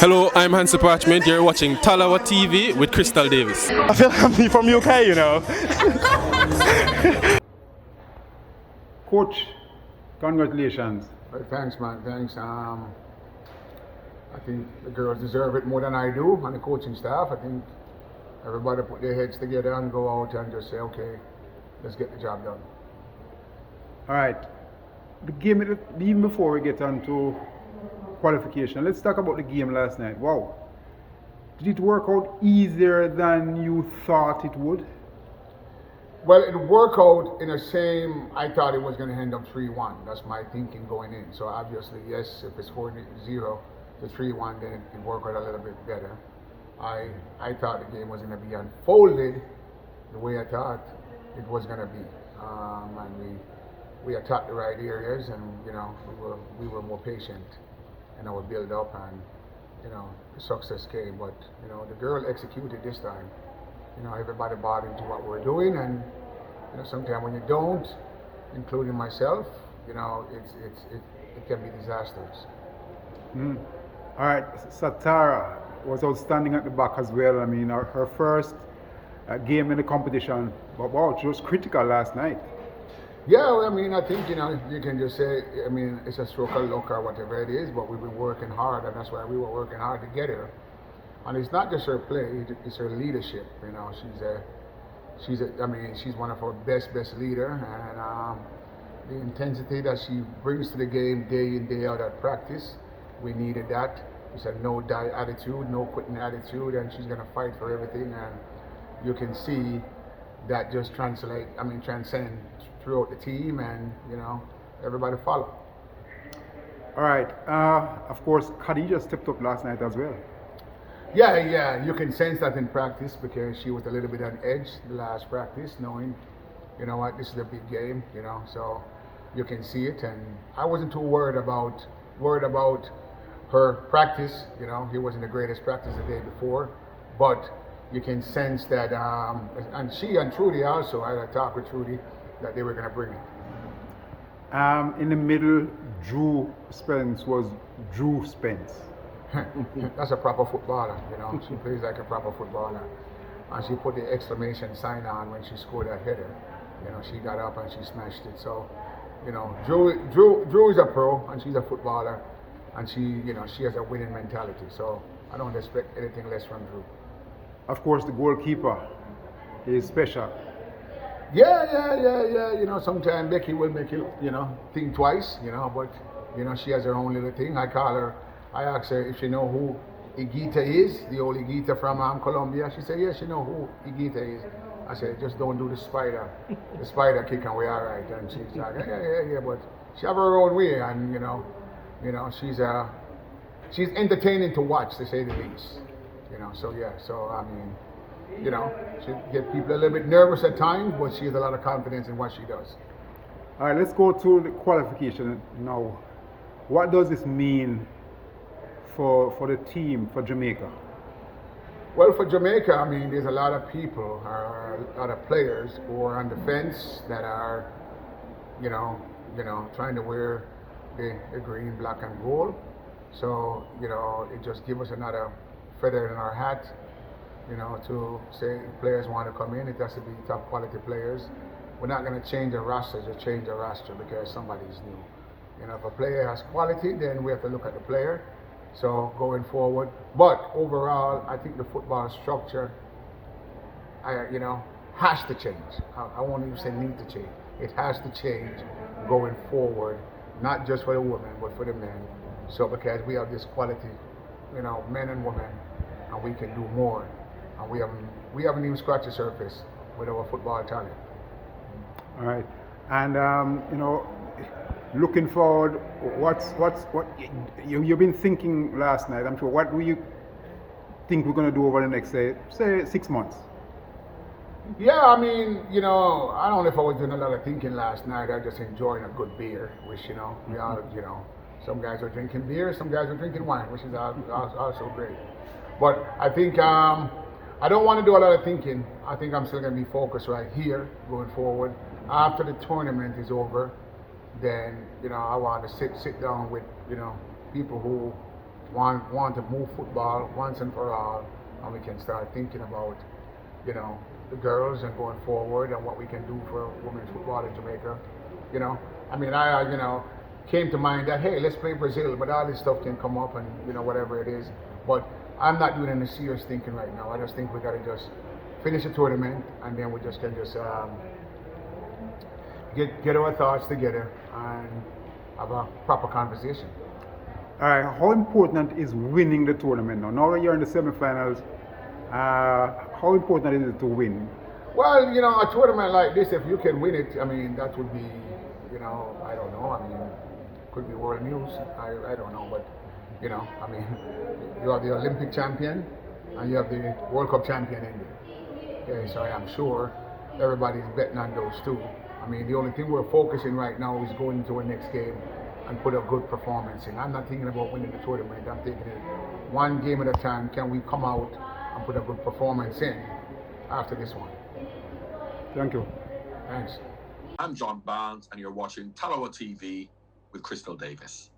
Hello, I'm Hansi Parchment. You're watching Talawa TV with Crystal Davis. I feel like I'm from UK, you know. Coach, congratulations. Well, thanks, man. Thanks. I think the girls deserve it more than I do, and the coaching staff. I think everybody put their heads together and go out and just say, okay, let's get the job done. All right. The game, even before we get on to qualification, let's talk about the game last night. Wow. Did it work out easier than you thought it would? Well, it worked out in the same, I thought it was going to end up 3-1. That's my thinking going in. So obviously, yes, if it's 4-0 to 3-1, then it worked out a little bit better. I thought the game was going to be unfolded the way I thought it was going to be. And we attacked the right areas, and we were more patient in our build up, and the success came. But the girl executed this time. Everybody bought into what we're doing, and sometimes when you don't, including myself, it can be disastrous. All right, Satara was outstanding at the back as well. I mean, her first game in the competition, but wow, she was critical last night. Yeah, well, I mean, I think, you can just say, I mean, it's a stroke of luck or whatever it is, but we've been working hard, and that's why we were working hard to get her. And it's not just her play, it's her leadership. She's one of our best leader, and the intensity that she brings to the game day in, day out at practice, we needed that. It's a no-die attitude, no quitting attitude, and she's gonna fight for everything, and you can see that just transcend throughout the team, and everybody follow. All right, of course, Khadija stepped up last night as well. Yeah, you can sense that in practice, because she was a little bit on edge the last practice, knowing, this is a big game, so you can see it, and I wasn't too worried about her practice. It wasn't the greatest practice the day before, but you can sense that, and she and Trudy also, I had a talk with Trudy, that they were going to bring it. In the middle, Drew Spence was Drew Spence. That's a proper footballer, She plays like a proper footballer. And she put the exclamation sign on when she scored that header. She got up and she smashed it. So, Drew is a pro, and she's a footballer, and she has a winning mentality. So I don't expect anything less from Drew. Of course, the goalkeeper is special. Yeah. Sometimes Becky will make you, think twice, but, she has her own little thing. I asked her if she know who Igita is, the old Igita from Colombia. She said, yes, she know who Igita is. I said, just don't do the spider kick and we're all right. And she's like, yeah, but she have her own way, and, she's entertaining to watch, to say the least. She get people a little bit nervous at times, but she has a lot of confidence in what she does. All right, let's go to the qualification now. What does this mean for the team, for Jamaica? Well, for Jamaica, there's a lot of people, a lot of players who are on the fence that are, trying to wear the green, black, and gold. So, it just gives us another feather in our hat, to say players want to come in. It has to be top quality players. We're not going to change the roster because somebody's new. If a player has quality, then we have to look at the player. So going forward, but overall, I think the football structure, has to change. I won't even say need to change. It has to change going forward, not just for the women, but for the men. So because we have this quality, men and women, and we can do more, and we haven't even scratched the surface with our football talent. All right, and looking forward, what you've been thinking last night? I'm sure. What do you think we're going to do over the next, say 6 months? Yeah, I don't know if I was doing a lot of thinking last night. I was just enjoying a good beer, which we all, some guys are drinking beer, some guys are drinking wine, which is also great. But I think I don't want to do a lot of thinking. I think I'm still going to be focused right here going forward. After the tournament is over, then I want to sit down with people who want to move football once and for all, and we can start thinking about, you know, the girls and going forward and what we can do for women's football in Jamaica. You know, I mean, came to mind that, hey, let's play Brazil, but all this stuff can come up and, you know, whatever it is. But I'm not doing any serious thinking right now. I just think we got to just finish the tournament, and then we just can just get our thoughts together and have a proper conversation. All right, how important is winning the tournament now? Now that you're in the semifinals, how important is it to win? Well, you know, a tournament like this, if you can win it, I mean, that would be, you know, I don't know. I mean, could be world news. I don't know, but you know, I mean, you are the Olympic champion and you have the World Cup champion in there. Okay, so I am sure everybody's betting on those two. I mean, the only thing we're focusing right now is going into our next game and put a good performance in. I'm not thinking about winning the tournament. I'm thinking it one game at a time. Can we come out and put a good performance in after this one? Thank you. Thanks. I'm John Barnes, and you're watching Talawa TV with Crystal Davis.